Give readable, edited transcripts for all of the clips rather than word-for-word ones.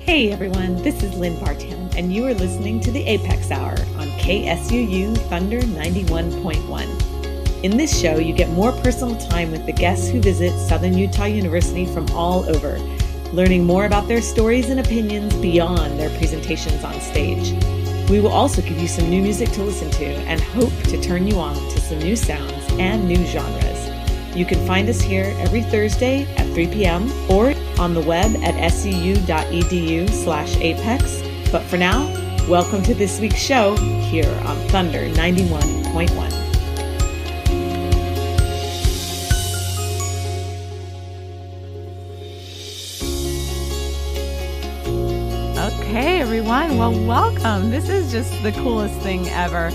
Hey everyone, this is Lynn Bartown, and you are listening to the A.P.E.X. Hour on KSUU Thunder 91.1. In this show, you get more personal time with the guests who visit Southern Utah University from all over, learning more about their stories and opinions beyond their presentations on stage. We will also give you some new music to listen to and hope to turn you on to some new sounds and new genres. You can find us here every Thursday at 3 p.m. or on the web at scu.edu/apex. But for now, welcome to this week's show here on Thunder 91.1. Okay, everyone. Well, welcome. This is just the coolest thing ever.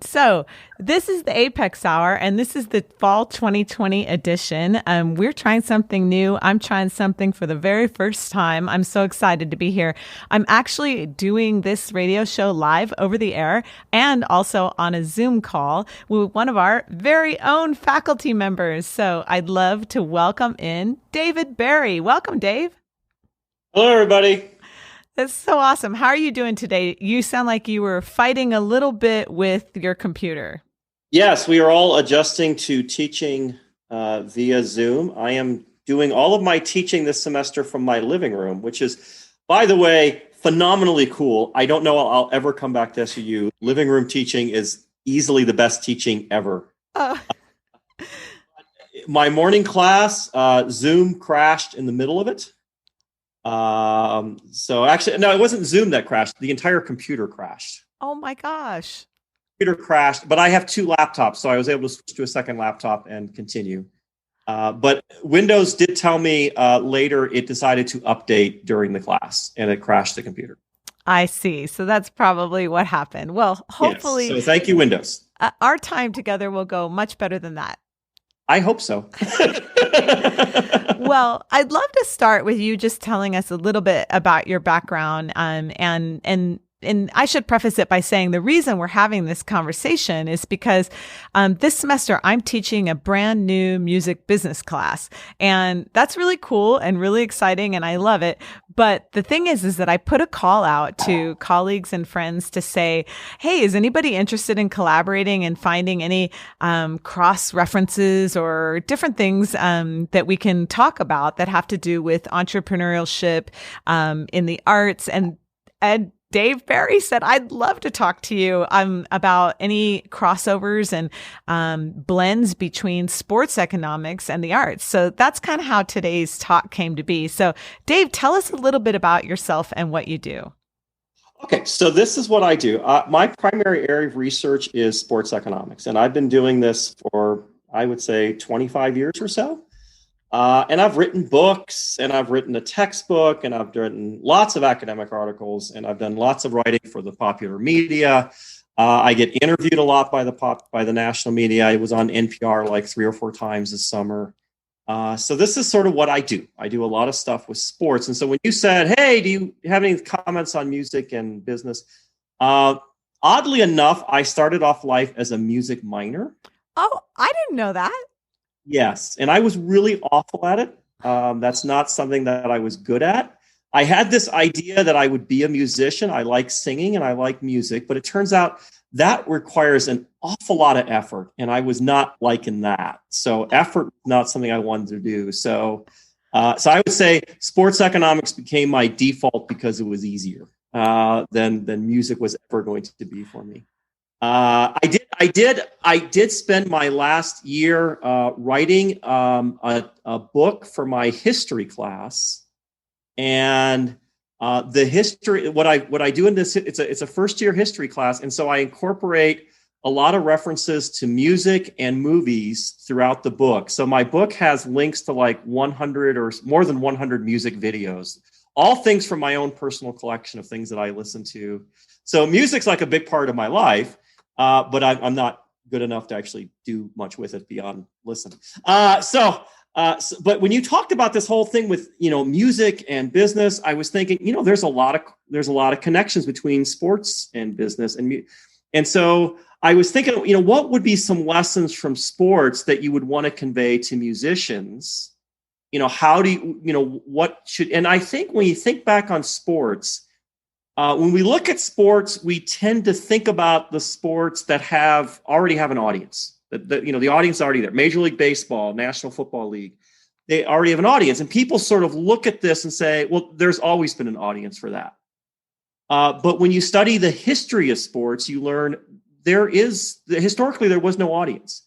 So this is the A.P.E.X. Hour, and this is the fall 2020 edition. We're trying something new. I'm trying something for the very first time. I'm so excited to be here. I'm actually doing this radio show live over the air and also on a Zoom call with one of our very own faculty members. So I'd love to welcome in David Berri. Welcome, Dave. Hello, everybody. That's so awesome. How are you doing today? You sound like you were fighting a little bit with your computer. Yes, we are all adjusting to teaching via Zoom. I am doing all of my teaching this semester from my living room, which is, by the way, phenomenally cool. I don't know I'll ever come back to SUU. Living room teaching is easily the best teaching ever. My morning class, Zoom crashed in the middle of it. So actually, no, it wasn't Zoom that crashed. The entire computer crashed. Oh my gosh. Computer crashed, but I have two laptops, so I was able to switch to a second laptop and continue. But Windows did tell me later it decided to update during the class and it crashed the computer. I see. So that's probably what happened. Well, hopefully. Yes. So thank you, Windows. Our time together will go much better than that. I hope so. Well, I'd love to start with you just telling us a little bit about your background. And I should preface it by saying the reason we're having this conversation is because this semester I'm teaching a brand new music business class. And that's really cool and really exciting, and I love it. But the thing is that I put a call out to colleagues and friends to say, hey, is anybody interested in collaborating and finding any cross references or different things that we can talk about that have to do with entrepreneurship in the arts? And Dave Berri said, I'd love to talk to you about any crossovers and blends between sports economics and the arts. So that's kind of how today's talk came to be. So Dave, tell us a little bit about yourself and what you do. Okay, so this is what I do. My primary area of research is sports economics, and I've been doing this for, I would say, 25 years or so. And I've written books, and I've written a textbook, and I've written lots of academic articles, and I've done lots of writing for the popular media. I get interviewed a lot by the national media. I was on NPR like 3 or 4 times this summer. So this is sort of what I do. I do a lot of stuff with sports. And so when you said, hey, do you have any comments on music and business? Oddly enough, I started off life as a music minor. Oh, I didn't know that. Yes. And I was really awful at it. That's not something that I was good at. I had this idea that I would be a musician. I like singing and I like music, but it turns out that requires an awful lot of effort. And I was not liking that. So effort was not something I wanted to do. So I would say sports economics became my default because it was easier than music was ever going to be for me. I did spend my last year writing a book for my history class, and the history. What I do in this, it's a first year history class, and so I incorporate a lot of references to music and movies throughout the book. So my book has links to like 100 or more than 100 music videos, all things from my own personal collection of things that I listen to. So music's like a big part of my life. But I'm not good enough to actually do much with it beyond listen. But when you talked about this whole thing with, music and business, I was thinking, there's a lot of connections between sports and business. And so I was thinking, what would be some lessons from sports that you would want to convey to musicians how do what should, and I think when you think back on sports, when we look at sports, we tend to think about the sports that already have an audience. The audience is already there. Major League Baseball, National Football League, they already have an audience. And people sort of look at this and say, well, there's always been an audience for that. But when you study the history of sports, you learn historically there was no audience.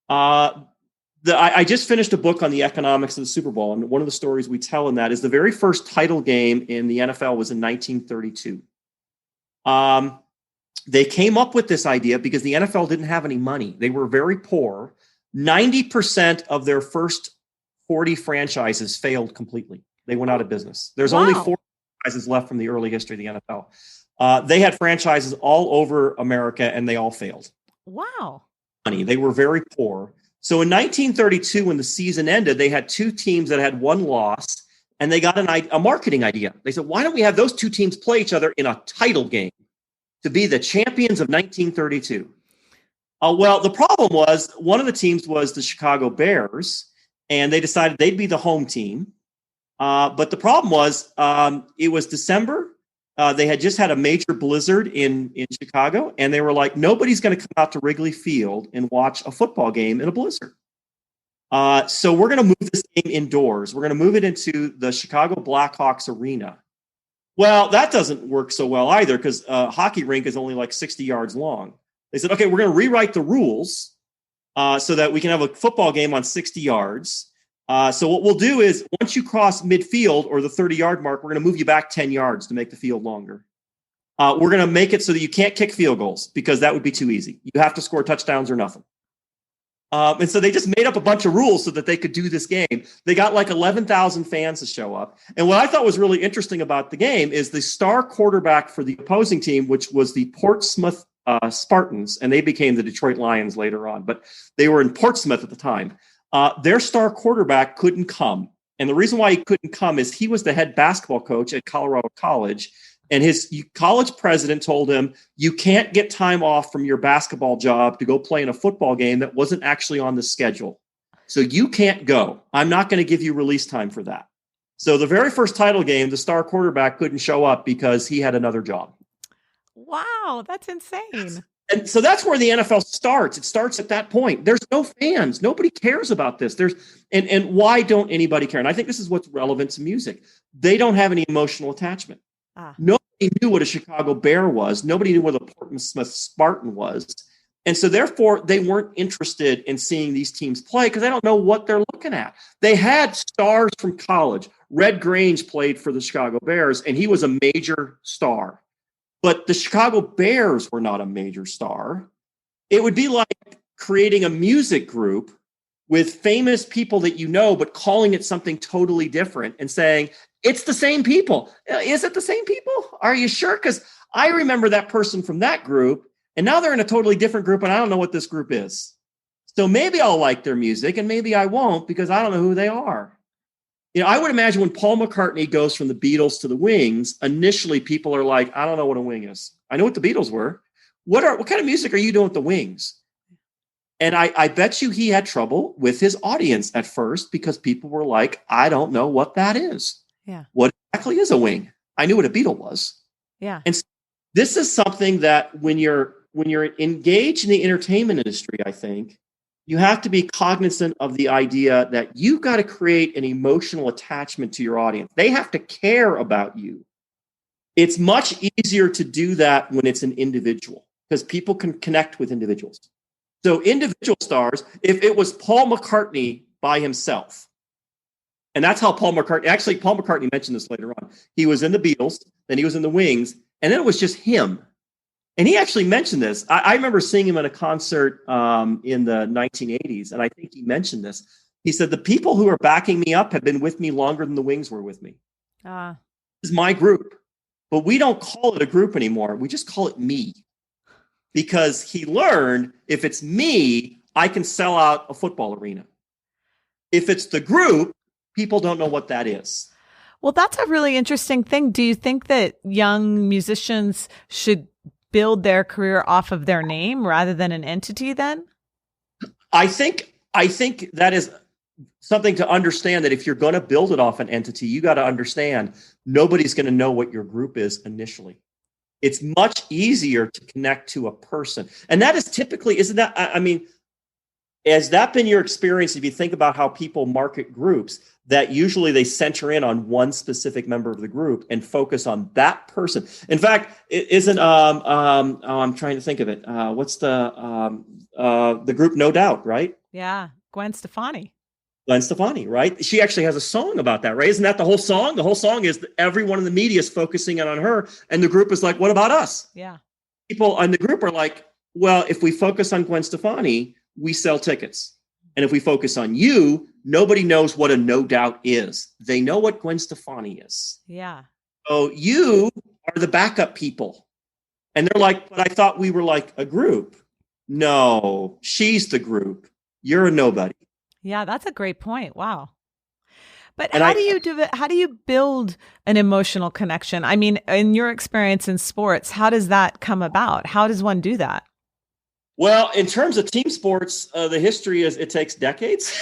I just finished a book on the economics of the Super Bowl, and one of the stories we tell in that is the very first title game in the NFL was in 1932. They came up with this idea because the NFL didn't have any money. They were very poor. 90% of their first 40 franchises failed completely. They went out of business. There's only 4 franchises left from the early history of the NFL. They had franchises all over America, and they all failed. Wow. They were very poor. So in 1932, when the season ended, they had 2 teams that had 1 loss, and they got a marketing idea. They said, why don't we have those 2 teams play each other in a title game to be the champions of 1932? Well, the problem was one of the teams was the Chicago Bears, and they decided they'd be the home team. But the problem was it was December. They had just had a major blizzard in Chicago, and they were like, nobody's going to come out to Wrigley Field and watch a football game in a blizzard. So we're going to move this game indoors. We're going to move it into the Chicago Blackhawks arena. Well, that doesn't work so well either because a hockey rink is only like 60 yards long. They said, okay, we're going to rewrite the rules so that we can have a football game on 60 yards. So what we'll do is once you cross midfield or the 30-yard mark, we're going to move you back 10 yards to make the field longer. We're going to make it so that you can't kick field goals because that would be too easy. You have to score touchdowns or nothing. And so they just made up a bunch of rules so that they could do this game. They got like 11,000 fans to show up. And what I thought was really interesting about the game is the star quarterback for the opposing team, which was the Portsmouth Spartans, and they became the Detroit Lions later on, but they were in Portsmouth at the time. Their star quarterback couldn't come. And the reason why he couldn't come is he was the head basketball coach at Colorado College. And his college president told him, you can't get time off from your basketball job to go play in a football game that wasn't actually on the schedule. So you can't go. I'm not going to give you release time for that. So the very first title game, the star quarterback couldn't show up because he had another job. Wow, that's insane. And so that's where the NFL starts. It starts at that point. There's no fans. Nobody cares about this. And why don't anybody care? And I think this is what's relevant to music. They don't have any emotional attachment. Nobody knew what a Chicago Bear was. Nobody knew what a Portsmouth Spartan was. And so therefore, they weren't interested in seeing these teams play because they don't know what they're looking at. They had stars from college. Red Grange played for the Chicago Bears, and he was a major star. But the Chicago Bears were not a major star. It would be like creating a music group with famous people that you know, but calling it something totally different and saying, it's the same people. Is it the same people? Are you sure? Because I remember that person from that group, and now they're in a totally different group, and I don't know what this group is. So maybe I'll like their music, and maybe I won't because I don't know who they are. I would imagine when Paul McCartney goes from the Beatles to the Wings, initially people are like, I don't know what a Wing is. I know what the Beatles were. What kind of music are you doing with the Wings? And I bet you he had trouble with his audience at first because people were like, I don't know what that is. Yeah. What exactly is a Wing? I knew what a Beatle was. Yeah. And so this is something that when you're engaged in the entertainment industry, I think, you have to be cognizant of the idea that you've got to create an emotional attachment to your audience. They have to care about you. It's much easier to do that when it's an individual because people can connect with individuals. So individual stars, if it was Paul McCartney by himself, and that's how Paul McCartney mentioned this later on. He was in the Beatles, then he was in the Wings, and then it was just him. And he actually mentioned this. I remember seeing him at a concert in the 1980s, and I think he mentioned this. He said, the people who are backing me up have been with me longer than the Wings were with me. This is my group. But we don't call it a group anymore. We just call it me. Because he learned, if it's me, I can sell out a football arena. If it's the group, people don't know what that is. Well, that's a really interesting thing. Do you think that young musicians should build their career off of their name rather than an entity then? I think that is something to understand, that if you're going to build it off an entity, you got to understand nobody's going to know what your group is initially. It's much easier to connect to a person. And that is typically, isn't that, I mean, has that been your experience? If you think about how people market groups, that usually they center in on one specific member of the group and focus on that person. In fact, it isn't, I'm trying to think of it. What's the group No Doubt, right? Yeah. Gwen Stefani. Gwen Stefani, right? She actually has a song about that, right? Isn't that the whole song? The whole song is that everyone in the media is focusing in on her, and the group is like, what about us? Yeah. People in the group are like, well, if we focus on Gwen Stefani, we sell tickets. And if we focus on you, nobody knows what a No Doubt is. They know what Gwen Stefani is. Yeah. So you are the backup people. And they're like, but I thought we were like a group. No, she's the group. You're a nobody. Yeah, that's a great point. Wow. But And how do you do it? How do you build an emotional connection? I mean, in your experience in sports, how does that come about? How does one do that? Well, in terms of team sports, the history is it takes decades,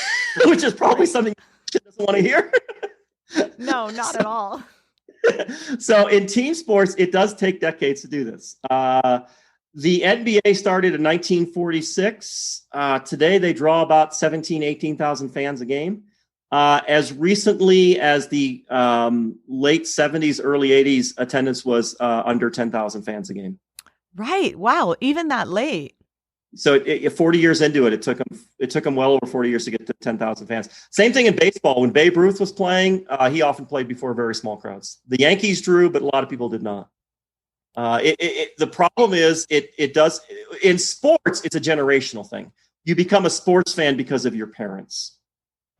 which is probably something you doesn't want to hear. No, not at all. So in team sports, it does take decades to do this. The NBA started in 1946. Today, they draw about 17, 18,000 fans a game. As recently as the late 70s, early 80s, attendance was under 10,000 fans a game. Right. Wow. Even that late. So 40 years into it, it took them well over 40 years to get to 10,000 fans. Same thing in baseball. When Babe Ruth was playing, he often played before very small crowds. The Yankees drew, but a lot of people did not. The problem is it does in sports. It's a generational thing. You become a sports fan because of your parents.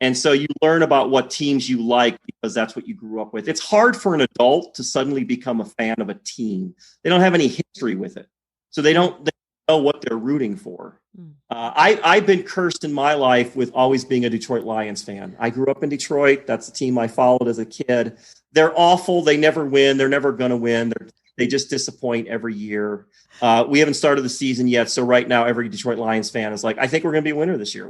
And so you learn about what teams you like because that's what you grew up with. It's hard for an adult to suddenly become a fan of a team. They don't have any history with it. So they don't know what they're rooting for. I've been cursed in my life with always being a Detroit Lions fan. I grew up in Detroit. That's the team I followed as a kid. They're awful. They never win. They're never going to win. They just disappoint every year. We haven't started the season yet. So right now, every Detroit Lions fan is like, I think we're going to be a winner this year.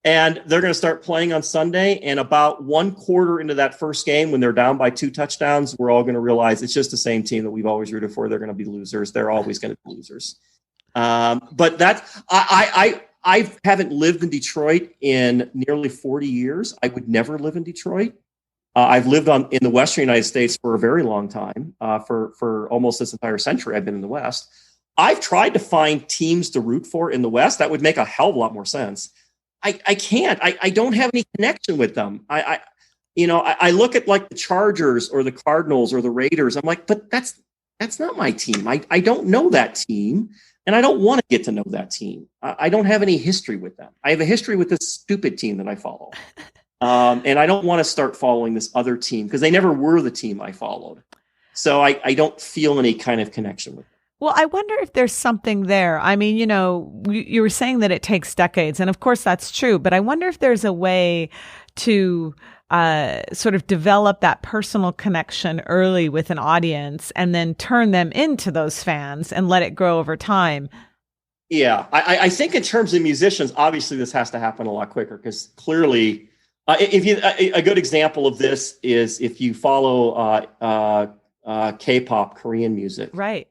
And they're going to start playing on Sunday. And about one quarter into that first game, when they're down by 2 touchdowns, we're all going to realize it's just the same team that we've always rooted for. They're going to be losers. They're always going to be losers. But that's I haven't lived in Detroit in nearly 40 years. I would never live in Detroit. I've lived in the Western United States for a very long time. For almost this entire century, I've been in the West. I've tried to find teams to root for in the West. That would make a hell of a lot more sense. I can't. I don't have any connection with them. I look at like the Chargers or the Cardinals or the Raiders. I'm like, but that's not my team. I don't know that team, and I don't want to get to know that team. I don't have any history with them. I have a history with this stupid team that I follow. And I don't want to start following this other team because they never were the team I followed. So I don't feel any kind of connection with them. Well, I wonder if there's something there. I mean, you were saying that it takes decades, and of course that's true, but I wonder if there's a way to sort of develop that personal connection early with an audience and then turn them into those fans and let it grow over time. Yeah, I think in terms of musicians, obviously this has to happen a lot quicker because clearly a good example of this is if you follow K-pop, Korean music. Right.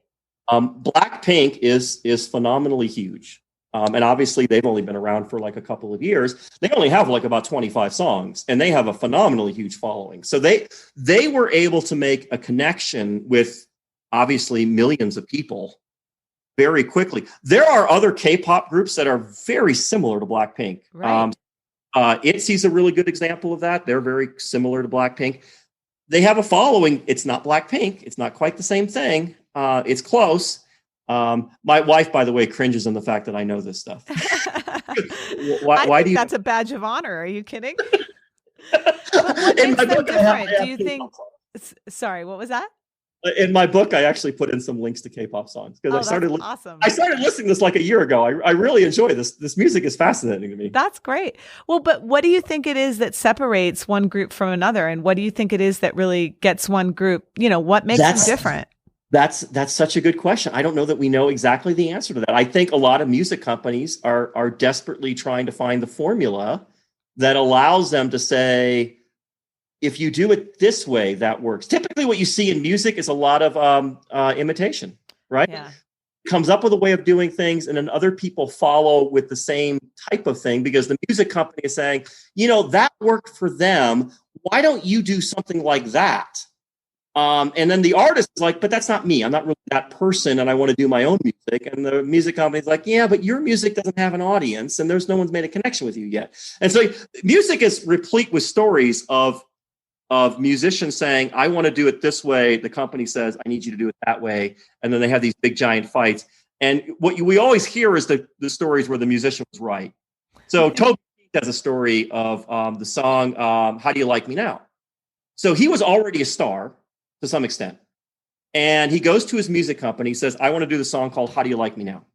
Blackpink is phenomenally huge. And obviously they've only been around for like a couple of years. They only have like about 25 songs and they have a phenomenally huge following. So they were able to make a connection with obviously millions of people very quickly. There are other K-pop groups that are very similar to Blackpink. Right. ITZY's a really good example of that. They're very similar to Blackpink. They have a following. It's not Blackpink. It's not quite the same thing. It's close. My wife, by the way, cringes on the fact that I know this stuff. Why do you? That's a badge of honor. Are you kidding? What makes them different? Do you think? Sorry, what was that? In my book, I actually put in some links to K-pop songs because awesome. I started listening to this like a year ago. I really enjoy this. This music is fascinating to me. That's great. Well, but what do you think it is that separates one group from another, and what do you think it is that really gets one group? What makes them different? That's such a good question. I don't know that we know exactly the answer to that. I think a lot of music companies are desperately trying to find the formula that allows them to say, if you do it this way, that works. Typically what you see in music is a lot of imitation, right? Yeah. Comes up with a way of doing things, and then other people follow with the same type of thing because the music company is saying, that worked for them. Why don't you do something like that? And then the artist is like, but that's not me. I'm not really that person, and I want to do my own music. And the music company is like, yeah, but your music doesn't have an audience, and there's no one's made a connection with you yet. And so music is replete with stories of musicians saying, I want to do it this way. The company says, I need you to do it that way. And then they have these big giant fights. And what we always hear is the stories where the musician was right. So Toby has a story of the song, How Do You Like Me Now? So he was already a star to some extent. And he goes to his music company, says, I want to do the song called How Do You Like Me Now?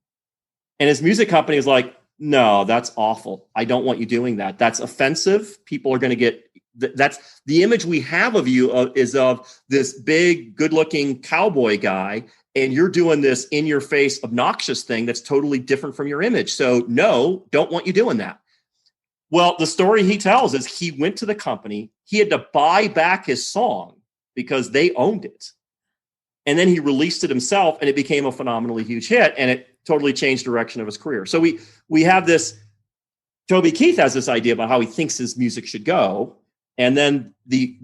And his music company is like, no, that's awful. I don't want you doing that. That's offensive. People are going to get... That's the image we have of you is of this big, good-looking cowboy guy, and you're doing this in-your-face, obnoxious thing that's totally different from your image. So, no, don't want you doing that. Well, the story he tells is he went to the company. He had to buy back his song because they owned it. And then he released it himself, and it became a phenomenally huge hit, and it totally changed the direction of his career. So we have this... Toby Keith has this idea about how he thinks his music should go. And then the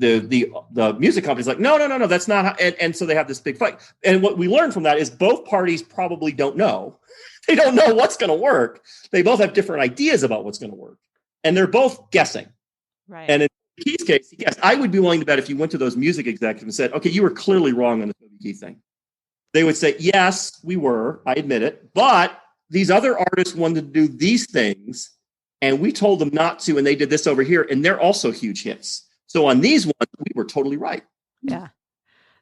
music company's like, no, that's not how, and so they have this big fight. And what we learn from that is both parties probably don't know. They don't know what's going to work. They both have different ideas about what's going to work. And they're both guessing. Right. And in Keith's case, yes, I would be willing to bet if you went to those music executives and said, okay, you were clearly wrong on the Toby Keith thing. They would say, yes, we were. I admit it. But these other artists wanted to do these things, and we told them not to, and they did this over here, and they're also huge hits. So on these ones, we were totally right. Yeah.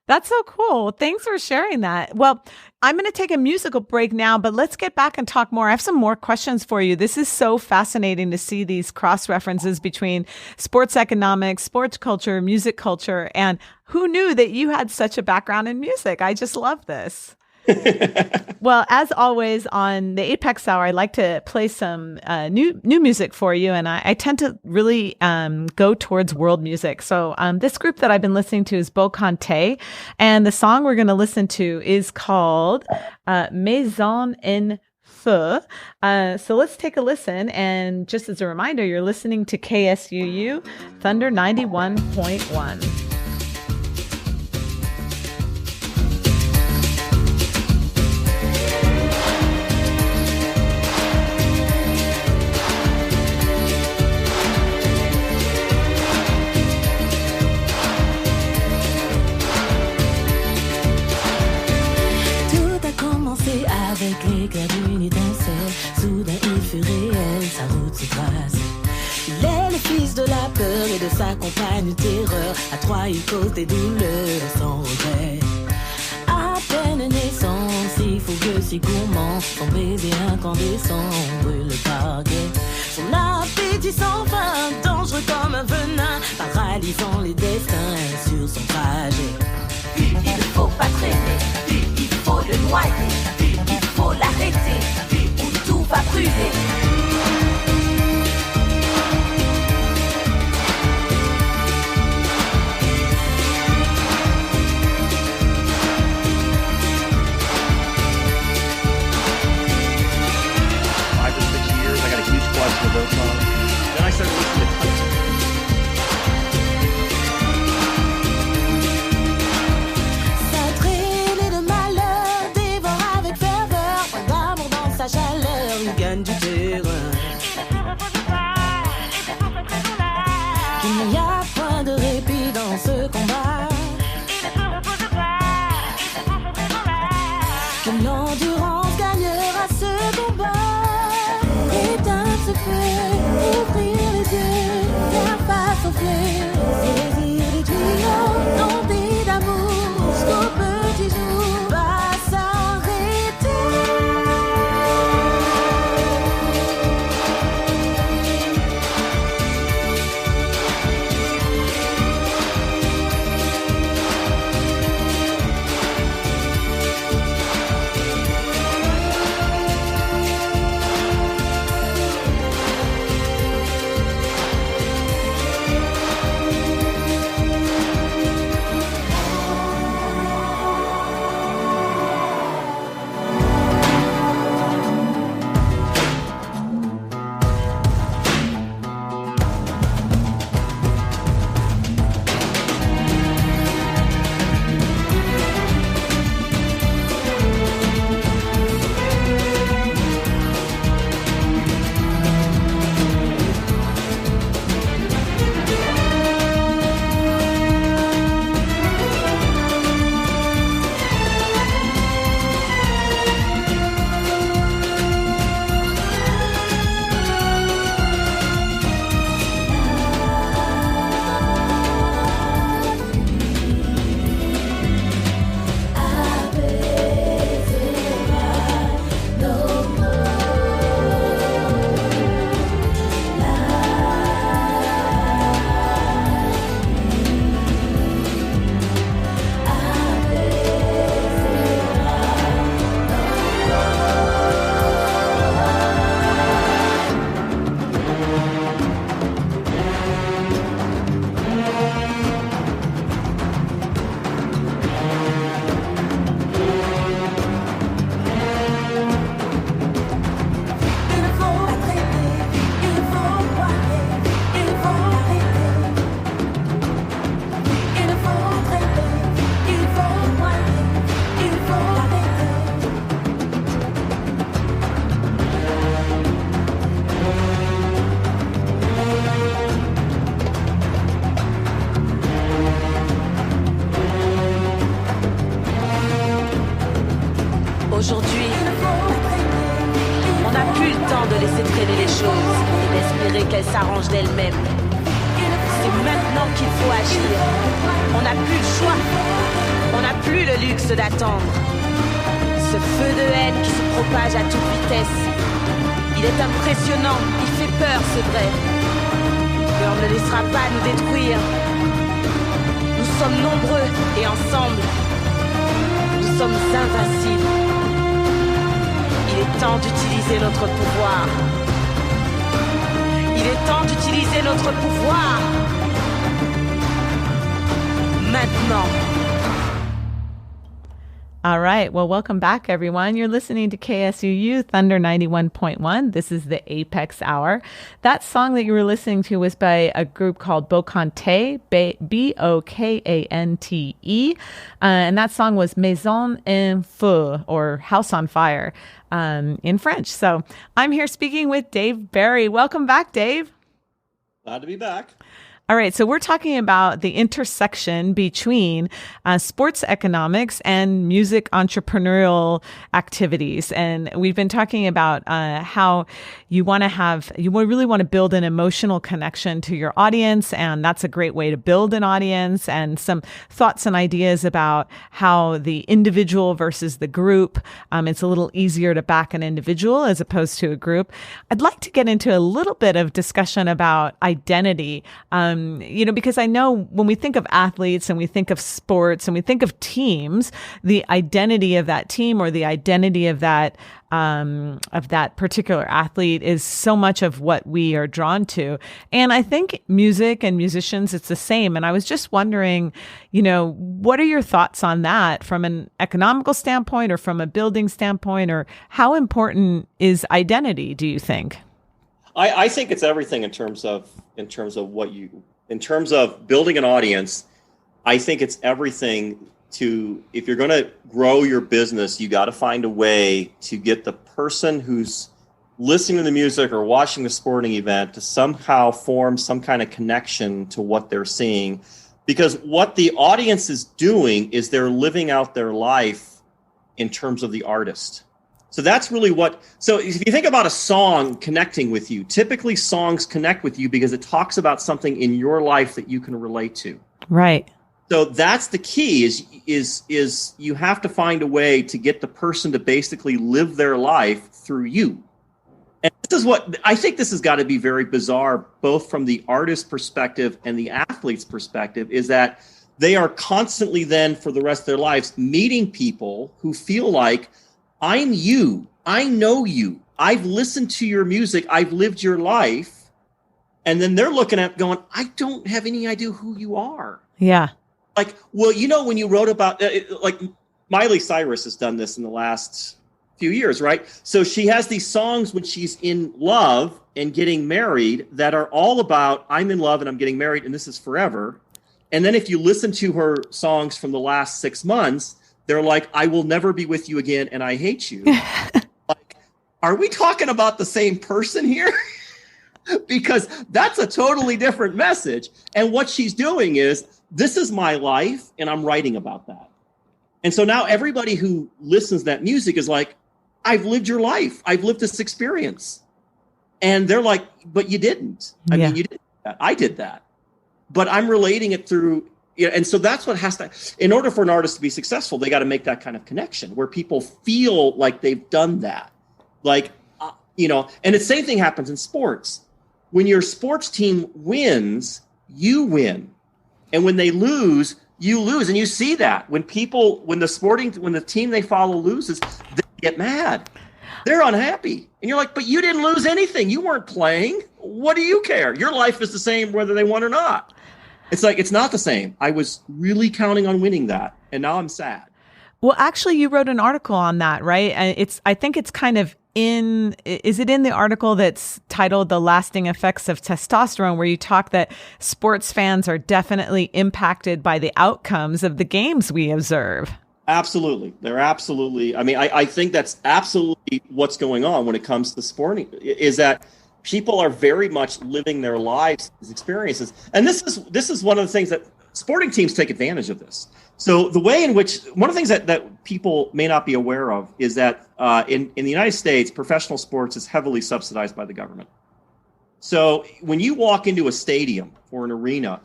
That's so cool. Thanks for sharing that. Well, I'm going to take a musical break now, but let's get back and talk more. I have some more questions for you. This is so fascinating to see these cross references between sports economics, sports culture, music culture, and who knew that you had such a background in music? I just love this. Well, as always on the A.P.E.X. Hour, I like to play some new music for you, and I tend to really go towards world music. So this group that I've been listening to is Beau Conte, and the song we're going to listen to is called Maison en Feu. So let's take a listen, and just as a reminder, you're listening to KSUU Thunder 91.1. Avec l'éclat d'une étincelle, soudain il fut réel, sa route se trace. Il est le fils de la peur et de sa compagne terreur. À trois il cause des douleurs sans regret. À peine naissance, si fougueux, si gourmand, son baiser incandescent brûle le parquet. Son appétit sans fin, dangereux comme un venin, paralysant les destins sur son trajet. Il ne faut pas traîner, il faut le noyer. Faut l'arrêter, ou tout va brûler. Five or 6 years, I got a huge collection of those songs. Then I started listening to country. Sa chaleur lui gagne du terrain. Il n'y a point de répit dans ce combat. Que l'endurance gagnera ce combat. Éteindre ce feu, ouvrir les yeux, faire face au feu, saisir les tuyaux, tomber d'amour jusqu'au petit jour, va s'arrêter. choses et d'espérer qu'elles s'arrangent d'elles-mêmes. C'est maintenant qu'il faut agir. On n'a plus le choix. On n'a plus le luxe d'attendre. Ce feu de haine qui se propage à toute vitesse, il est impressionnant, il fait peur, c'est vrai. Mais on ne laissera pas nous détruire. Nous sommes nombreux et ensemble, nous sommes invincibles. Il est temps d'utiliser notre pouvoir. Il est temps d'utiliser notre pouvoir. Maintenant. All right. Well, welcome back, everyone. You're listening to KSUU Thunder 91.1. This is the A.P.E.X. Hour. That song that you were listening to was by a group called Bocante, B-O-K-A-N-T-E. And that song was Maison en Feu, or House on Fire, in French. So I'm here speaking with Dave Berri. Welcome back, Dave. Glad to be back. All right. So we're talking about the intersection between sports economics and music entrepreneurial activities. And we've been talking about how you really want to build an emotional connection to your audience. And that's a great way to build an audience, and some thoughts and ideas about how the individual versus the group. It's a little easier to back an individual as opposed to a group. I'd like to get into a little bit of discussion about identity. Because I know when we think of athletes and we think of sports and we think of teams, the identity of that team or the identity of that particular athlete is so much of what we are drawn to. And I think music and musicians, it's the same. And I was just wondering, what are your thoughts on that from an economical standpoint or from a building standpoint, or how important is identity, do you think? I think it's everything in terms of building an audience. I think it's everything if you're going to grow your business, you got to find a way to get the person who's listening to the music or watching the sporting event to somehow form some kind of connection to what they're seeing. Because what the audience is doing is they're living out their life in terms of the artist. So that's really so if you think about a song connecting with you, typically songs connect with you because it talks about something in your life that you can relate to. Right. So that's the key is you have to find a way to get the person to basically live their life through you. And this is what I think this has got to be very bizarre, both from the artist perspective and the athlete's perspective, is that they are constantly then for the rest of their lives meeting people who feel like, I'm you. I know you. I've listened to your music. I've lived your life. And then they're looking at going, I don't have any idea who you are. Yeah. Like, well, when you wrote about, like Miley Cyrus has done this in the last few years, right? So she has these songs when she's in love and getting married that are all about, I'm in love and I'm getting married and this is forever. And then if you listen to her songs from the last 6 months, they're like, I will never be with you again, and I hate you. Like, are we talking about the same person here? Because that's a totally different message. And what she's doing is, this is my life, and I'm writing about that. And so now everybody who listens to that music is like, I've lived your life. I've lived this experience. And they're like, but you didn't. I mean, you did that. I did that. But I'm relating it through. And so that's what has to, in order for an artist to be successful, they got to make that kind of connection where people feel like they've done that. Like, and the same thing happens in sports. When your sports team wins, you win. And when they lose, you lose. And you see that when the team they follow loses, they get mad. They're unhappy. And you're like, but you didn't lose anything. You weren't playing. What do you care? Your life is the same whether they won or not. It's like, it's not the same. I was really counting on winning that, and now I'm sad. Well, actually, you wrote an article on that, right? I think it's kind of is it in the article that's titled The Lasting Effects of Testosterone, where you talk that sports fans are definitely impacted by the outcomes of the games we observe? Absolutely. They're absolutely. I mean, I think that's absolutely what's going on when it comes to sporting, is that people are very much living their lives as experiences. And this is one of the things that sporting teams take advantage of this. So the way in which, one of the things that people may not be aware of is that in the United States, professional sports is heavily subsidized by the government. So when you walk into a stadium or an arena,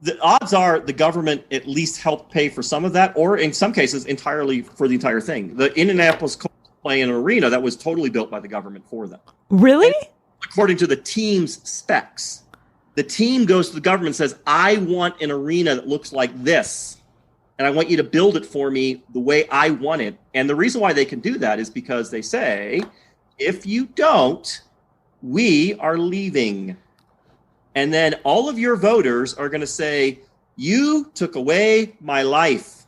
the odds are the government at least helped pay for some of that, or in some cases entirely for the entire thing. The Indianapolis Colts play in an arena that was totally built by the government for them. Really? And according to the team's specs, the team goes to the government and says, I want an arena that looks like this, and I want you to build it for me the way I want it. And the reason why they can do that is because they say, if you don't, we are leaving. And then all of your voters are going to say, you took away my life.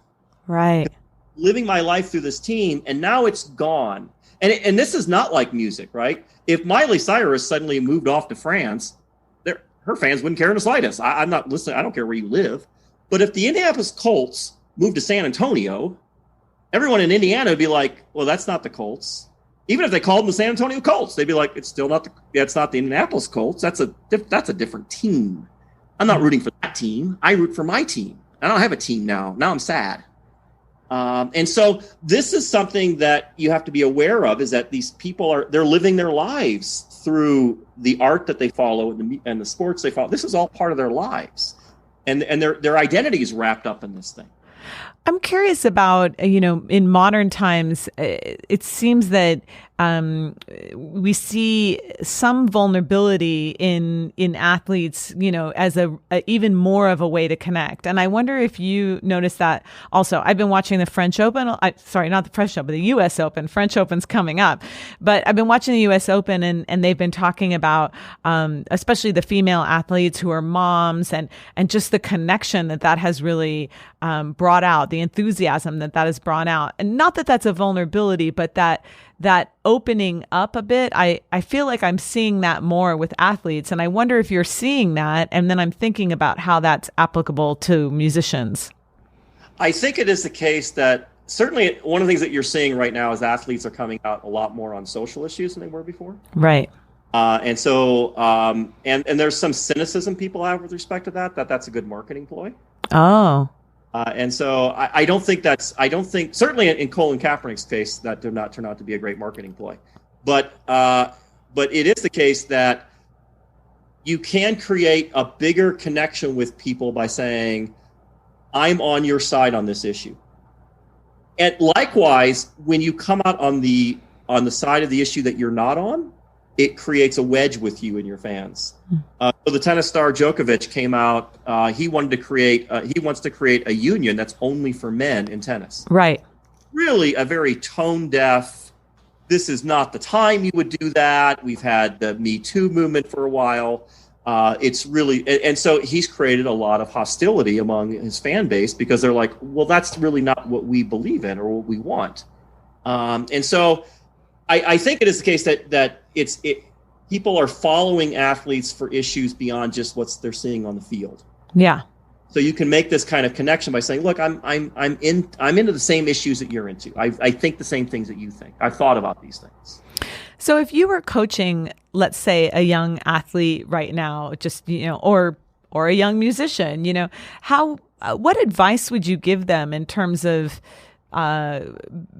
Right. Living my life through this team, and now it's gone. And this is not like music, right? If Miley Cyrus suddenly moved off to France, her fans wouldn't care in the slightest. I'm not listening. I don't care where you live. But if the Indianapolis Colts moved to San Antonio, everyone in Indiana would be like, well, that's not the Colts. Even if they called them the San Antonio Colts, they'd be like, it's still not that's not the Indianapolis Colts. That's a different team. I'm not rooting for that team. I root for my team. I don't have a team now. Now I'm sad. And so this is something that you have to be aware of, is that these people they're living their lives through the art that they follow and the sports they follow. This is all part of their lives, and their identity is wrapped up in this thing. I'm curious about, in modern times, it seems that we see some vulnerability in athletes, as even more of a way to connect. And I wonder if you notice that also. I've been watching the French Open. Sorry, not the French Open, the U.S. Open. French Open's coming up. But I've been watching the U.S. Open, and they've been talking about especially the female athletes who are moms, and just the connection that has really brought out, the enthusiasm that has brought out. And not that that's a vulnerability, but that opening up a bit. I feel like I'm seeing that more with athletes, and I wonder if you're seeing that. And then I'm thinking about how that's applicable to musicians. I think it is the case that certainly one of the things that you're seeing right now is athletes are coming out a lot more on social issues than they were before. Right. And so, and there's some cynicism people have with respect to that's a good marketing ploy. Oh. And so I don't think certainly in Colin Kaepernick's case, that did not turn out to be a great marketing ploy. But it is the case that you can create a bigger connection with people by saying, I'm on your side on this issue. And likewise, when you come out on the side of the issue that you're not on, it creates a wedge with you and your fans. So the tennis star Djokovic came out. He wants to create a union that's only for men in tennis. Right. Really a very tone deaf. This is not the time you would do that. We've had the Me Too movement for a while. It's really, and so he's created a lot of hostility among his fan base because they're like, well, that's really not what we believe in or what we want. And so I think it is the case that people are following athletes for issues beyond just what they're seeing on the field. Yeah. So you can make this kind of connection by saying, look, I'm into the same issues that you're into. I think the same things that you think. I've thought about these things. So if you were coaching, let's say, a young athlete right now, just, or a young musician, what advice would you give them in terms of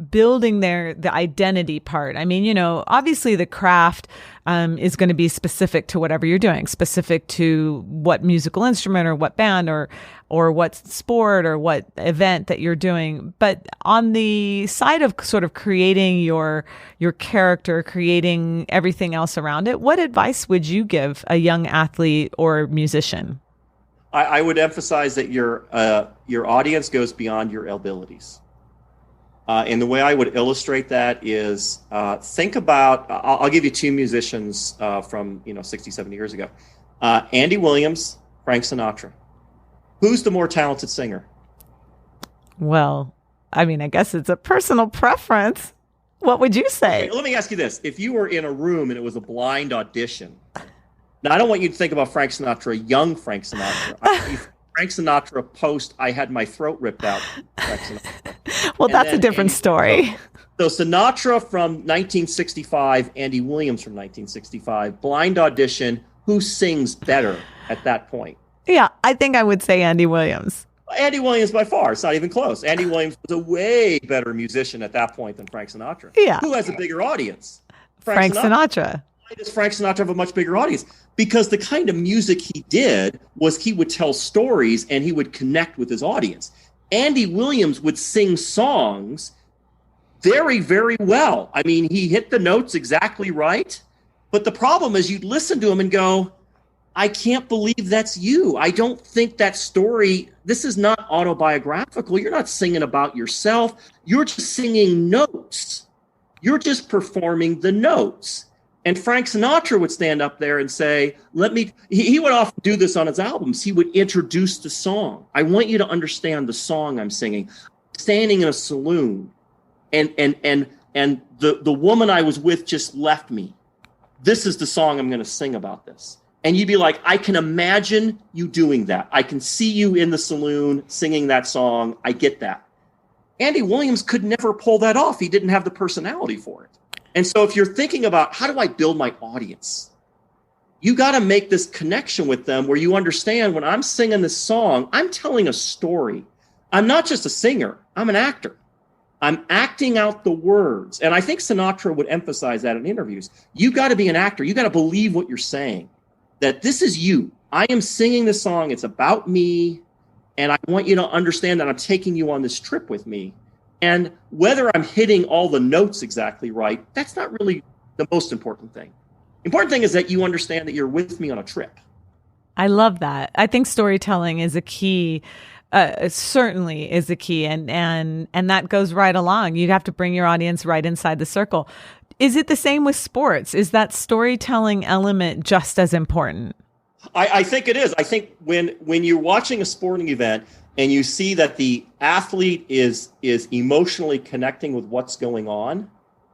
building the identity part? I mean, obviously the craft is going to be specific to whatever you're doing, specific to what musical instrument or what band or what sport or what event that you're doing. But on the side of sort of creating your character, creating everything else around it, what advice would you give a young athlete or musician? I would emphasize that your audience goes beyond your abilities. And the way I would illustrate that is think about, I'll give you two musicians from 60, 70 years ago. Andy Williams, Frank Sinatra. Who's the more talented singer? Well, I mean, I guess it's a personal preference. What would you say? Okay, let me ask you this. If you were in a room and it was a blind audition, now I don't want you to think about Frank Sinatra, young Frank Sinatra. Frank Sinatra post, I had my throat ripped out. Well, that's a different story. So Sinatra from 1965, Andy Williams from 1965, blind audition, who sings better at that point? Yeah, I think I would say Andy Williams. Andy Williams by far. It's not even close. Andy Williams was a way better musician at that point than Frank Sinatra. Yeah. Who has a bigger audience? Frank Sinatra. why does Frank Sinatra have a much bigger audience? Because the kind of music he did was he would tell stories and he would connect with his audience. Andy Williams would sing songs very, very well. I mean, he hit the notes exactly right. But the problem is you'd listen to him and go, I can't believe that's you. I don't think that story, this is not autobiographical. You're not singing about yourself. You're just singing notes. You're just performing the notes. And Frank Sinatra would stand up there and say, he would often do this on his albums. He would introduce the song. I want you to understand the song I'm singing. Standing in a saloon and the woman I was with just left me. This is the song I'm going to sing about this. And you'd be like, I can imagine you doing that. I can see you in the saloon singing that song. I get that. Andy Williams could never pull that off. He didn't have the personality for it. And so if you're thinking about how do I build my audience, you got to make this connection with them where you understand when I'm singing this song, I'm telling a story. I'm not just a singer. I'm an actor. I'm acting out the words. And I think Sinatra would emphasize that in interviews. You got to be an actor. You got to believe what you're saying. That this is you. I am singing this song. It's about me. And I want you to understand that I'm taking you on this trip with me. And whether I'm hitting all the notes exactly right, that's not really the most important thing. The important thing is that you understand that you're with me on a trip. I love that. I think storytelling is a key. Certainly is a key. And that goes right along. You have to bring your audience right inside the circle. Is it the same with sports? Is that storytelling element just as important? I think it is. I think when you're watching a sporting event and you see that the athlete is emotionally connecting with what's going on,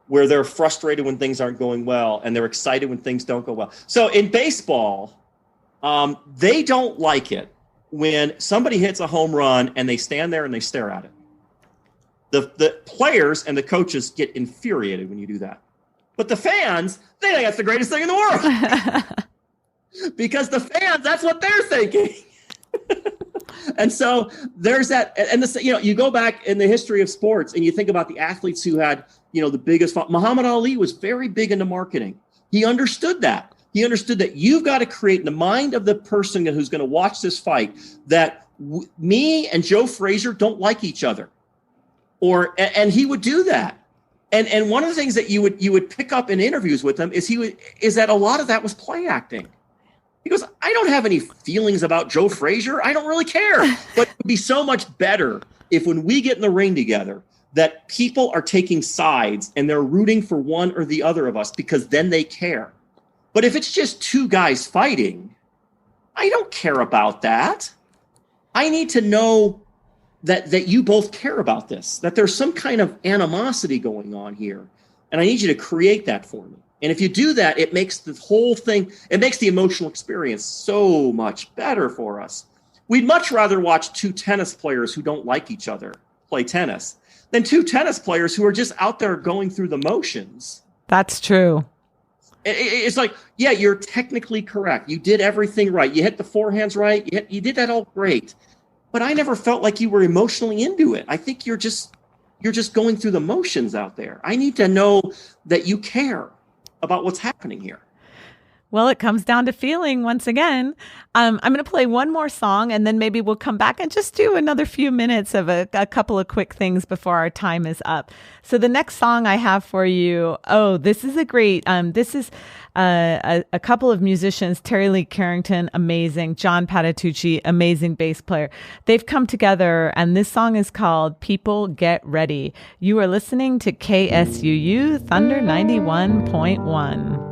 where they're frustrated when things aren't going well and they're excited when things don't go well. So in baseball, they don't like it when somebody hits a home run and they stand there and they stare at it. The players and the coaches get infuriated when you do that. But the fans, they think that's the greatest thing in the world. Because the fans, that's what they're thinking. And so there's that. And this, you go back in the history of sports and you think about the athletes who had, the biggest. Muhammad Ali was very big into marketing. He understood that. He understood that you've got to create in the mind of the person who's going to watch this fight that me and Joe Frazier don't like each other. And he would do that. And one of the things that you would pick up in interviews with him is that a lot of that was play acting. He goes, I don't have any feelings about Joe Frazier. I don't really care. But it would be so much better if when we get in the ring together, that people are taking sides and they're rooting for one or the other of us because then they care. But if it's just two guys fighting, I don't care about that. I need to know that you both care about this, that there's some kind of animosity going on here. And I need you to create that for me. And if you do that, it makes the whole thing, it makes the emotional experience so much better for us. We'd much rather watch two tennis players who don't like each other play tennis than two tennis players who are just out there going through the motions. That's true. It's like, yeah, you're technically correct. You did everything right. You hit the forehands right. You did that all great. But I never felt like you were emotionally into it. I think you're just going through the motions out there. I need to know that you care about what's happening here. Well, it comes down to feeling once again. I'm going to play one more song and then maybe we'll come back and just do another few minutes of a couple of quick things before our time is up. So the next song I have for you, this is a great, this is a couple of musicians, Terry Lee Carrington, amazing, John Patitucci, amazing bass player. They've come together and this song is called People Get Ready. You are listening to KSUU Thunder 91.1.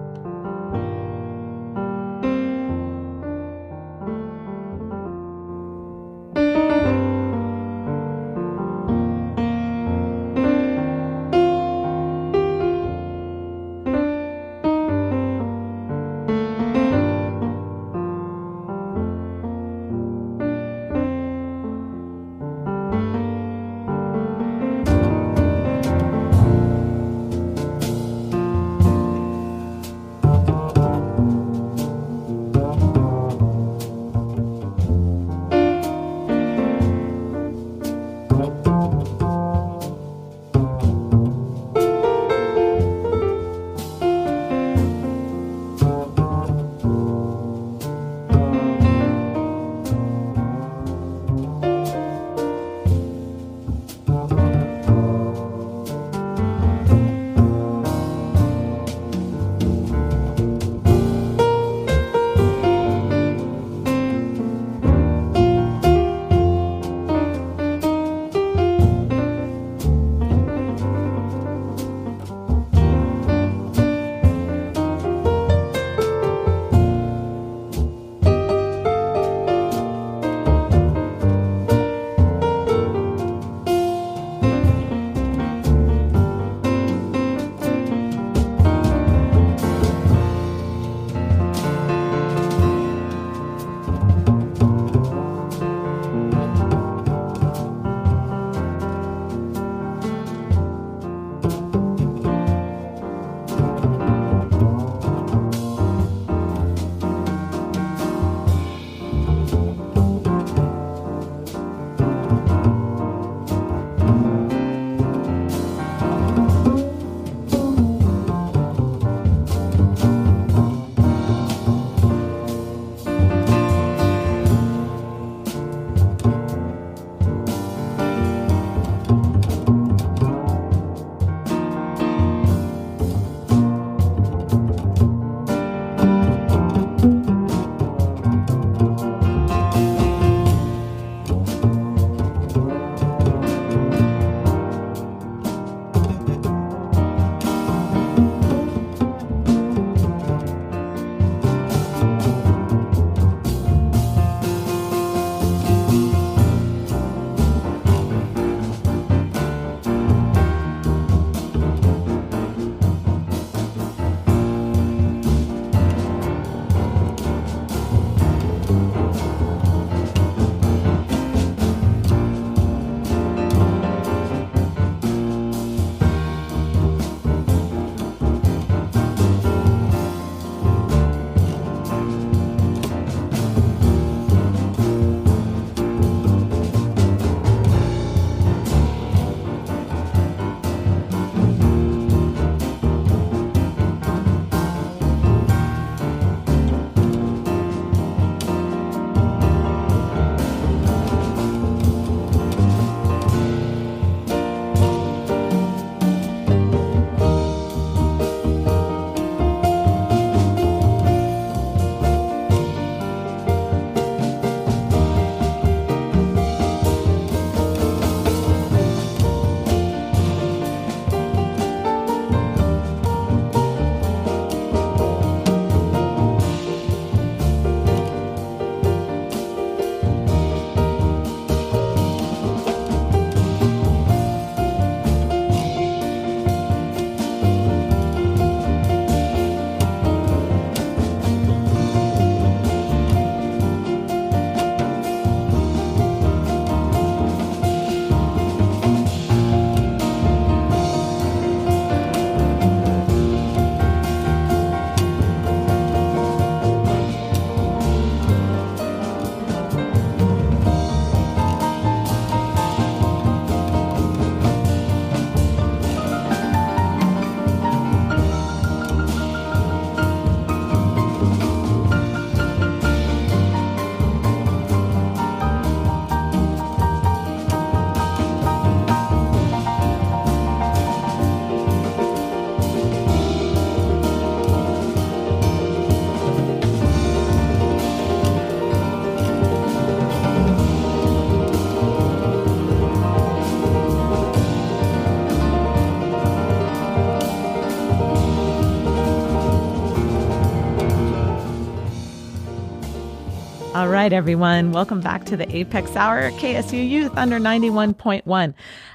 All right, everyone. Welcome back to the A.P.E.X. Hour, KSU Youth under 91.1.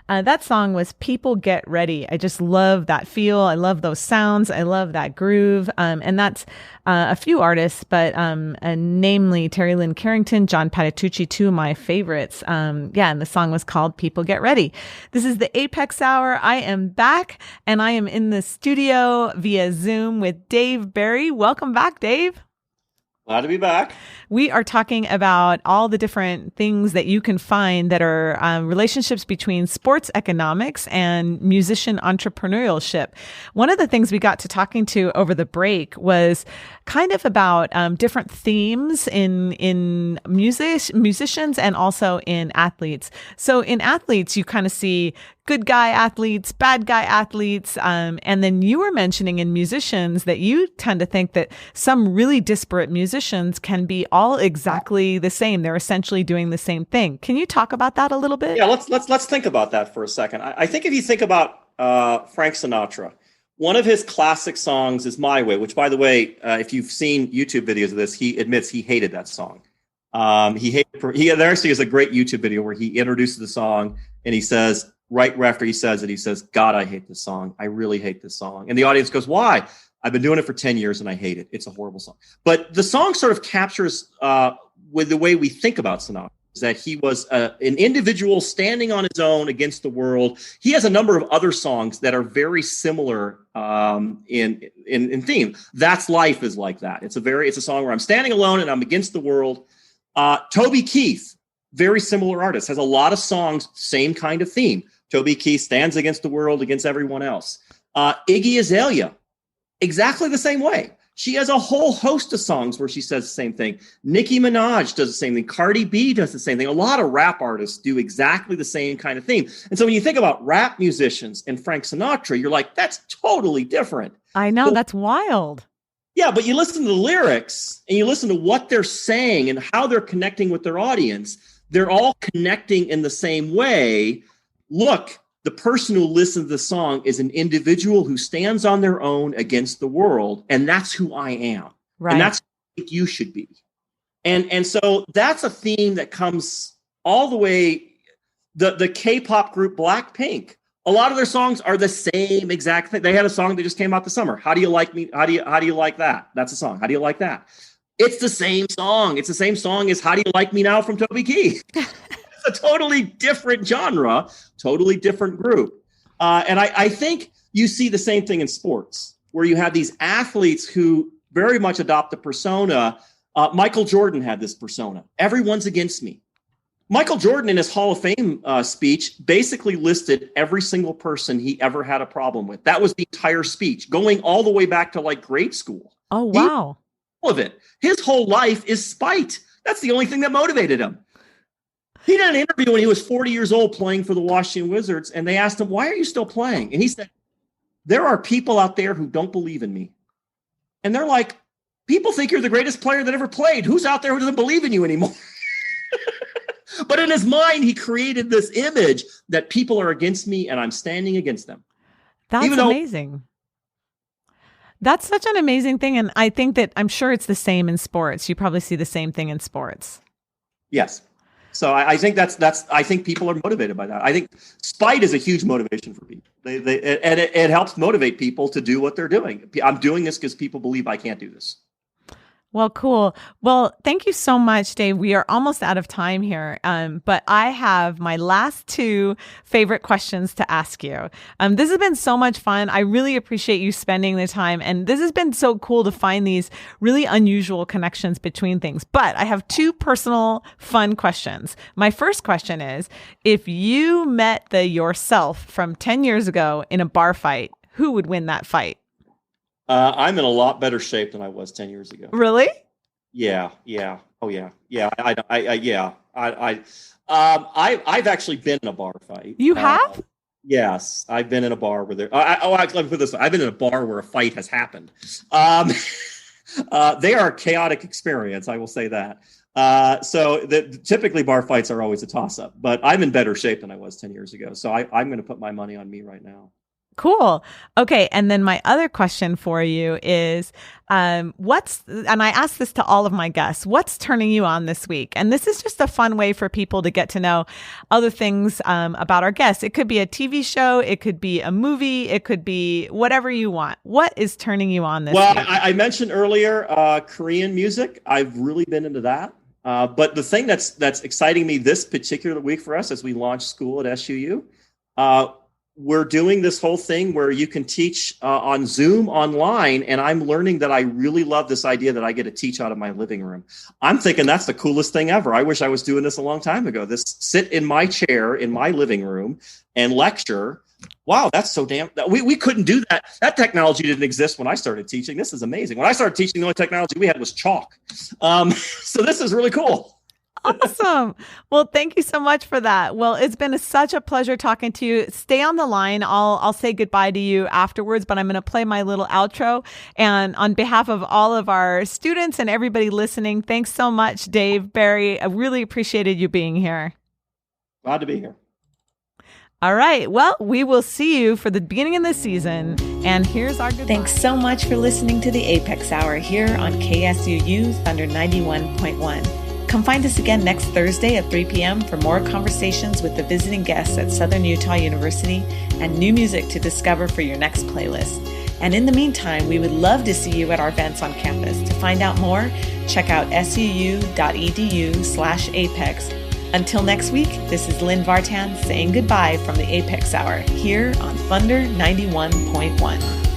That song was People Get Ready. I just love that feel. I love those sounds. I love that groove. And that's a few artists, but namely Terry Lynn Carrington, John Patitucci, two of my favorites. And the song was called People Get Ready. This is the A.P.E.X. Hour. I am back, and I am in the studio via Zoom with Dave Berri. Welcome back, Dave. Glad to be back. We are talking about all the different things that you can find that are relationships between sports economics and musician entrepreneurship. One of the things we got to talking to over the break was kind of about different themes in musicians and also in athletes. So in athletes, you kind of see good guy athletes, bad guy athletes. And then you were mentioning in musicians that you tend to think that some really disparate musicians can be all exactly the same. They're essentially doing the same thing. Can you talk about that a little bit? Yeah, let's think about that for a second. I think if you think about Frank Sinatra, one of his classic songs is My Way, which, by the way, if you've seen YouTube videos of this, he admits he hated that song. There actually is a great YouTube video where he introduces the song and he says, right after he says it, he says, God, I hate this song. I really hate this song. And the audience goes, why? I've been doing it for 10 years and I hate it. It's a horrible song. But the song sort of captures with the way we think about Sinatra, is that he was an individual standing on his own against the world. He has a number of other songs that are very similar in theme. That's Life is like that. It's a song where I'm standing alone and I'm against the world. Toby Keith, very similar artist, has a lot of songs, same kind of theme. Toby Keith stands against the world, against everyone else. Iggy Azalea, exactly the same way. She has a whole host of songs where she says the same thing. Nicki Minaj does the same thing. Cardi B does the same thing. A lot of rap artists do exactly the same kind of theme. And so when you think about rap musicians and Frank Sinatra, you're like, that's totally different. I know, that's wild. Yeah, but you listen to the lyrics and you listen to what they're saying and how they're connecting with their audience. They're all connecting in the same way. Look, the person who listens to the song is an individual who stands on their own against the world, and that's who I am. Right. And that's who you should be. And so that's a theme that comes all the way. The K-pop group Blackpink, a lot of their songs are the same exact thing. They had a song that just came out this summer. How do you like me? How do you like that? That's a song. How do you like that? It's the same song. It's the same song as How Do You Like Me Now from Toby Keith. It's a totally different genre, totally different group. And I think you see the same thing in sports, where you have these athletes who very much adopt the persona. Michael Jordan had this persona. Everyone's against me. Michael Jordan, in his Hall of Fame speech, basically listed every single person he ever had a problem with. That was the entire speech, going all the way back to like grade school. Oh, wow. All of it. His whole life is spite. That's the only thing that motivated him. He did an interview when he was 40 years old playing for the Washington Wizards, and they asked him, why are you still playing? And he said, there are people out there who don't believe in me. And they're like, people think you're the greatest player that ever played. Who's out there who doesn't believe in you anymore? But in his mind, he created this image that people are against me and I'm standing against them. That's amazing. That's such an amazing thing. And I think that I'm sure it's the same in sports. You probably see the same thing in sports. Yes. So I think I think people are motivated by that. I think spite is a huge motivation for people. It helps motivate people to do what they're doing. I'm doing this because people believe I can't do this. Well, cool. Well, thank you so much, Dave. We are almost out of time here, but I have my last two favorite questions to ask you. This has been so much fun. I really appreciate you spending the time, and this has been so cool to find these really unusual connections between things. But I have two personal fun questions. My first question is, if you met the yourself from 10 years ago in a bar fight, who would win that fight? I'm in a lot better shape than I was 10 years ago. Really? Yeah. Oh yeah. Yeah. I've actually been in a bar fight. You have? Yes, I've been in a bar where actually, let me put this way. I've been in a bar where a fight has happened. They are a chaotic experience. I will say that. So typically bar fights are always a toss up, but I'm in better shape than I was 10 years ago. So I'm going to put my money on me right now. Cool. Okay. And then my other question for you is, and I ask this to all of my guests, what's turning you on this week? And this is just a fun way for people to get to know other things about our guests. It could be a TV show. It could be a movie. It could be whatever you want. What is turning you on this week? Well, I mentioned earlier Korean music. I've really been into that. But the thing that's exciting me this particular week for us as we launch school at SUU, we're doing this whole thing where you can teach on Zoom online, and I'm learning that I really love this idea that I get to teach out of my living room. I'm thinking that's the coolest thing ever. I wish I was doing this a long time ago. This sit in my chair in my living room and lecture. Wow, that's so damn. We couldn't do that. That technology didn't exist when I started teaching. This is amazing. When I started teaching, the only technology we had was chalk. So this is really cool. Awesome. Well, thank you so much for that. Well, it's been such a pleasure talking to you. Stay on the line. I'll say goodbye to you afterwards, but I'm going to play my little outro. And on behalf of all of our students and everybody listening, thanks so much, Dave, Berri. I really appreciated you being here. Glad to be here. All right. Well, we will see you for the beginning of the season. And here's our goodbye. Thanks so much for listening to the A.P.E.X. Hour here on KSUU Thunder 91.1. Come find us again next Thursday at 3 p.m. for more conversations with the visiting guests at Southern Utah University and new music to discover for your next playlist. And in the meantime, we would love to see you at our events on campus. To find out more, check out suu.edu/APEX. Until next week, this is Lynn Vartan saying goodbye from the A.P.E.X. Hour here on Thunder 91.1.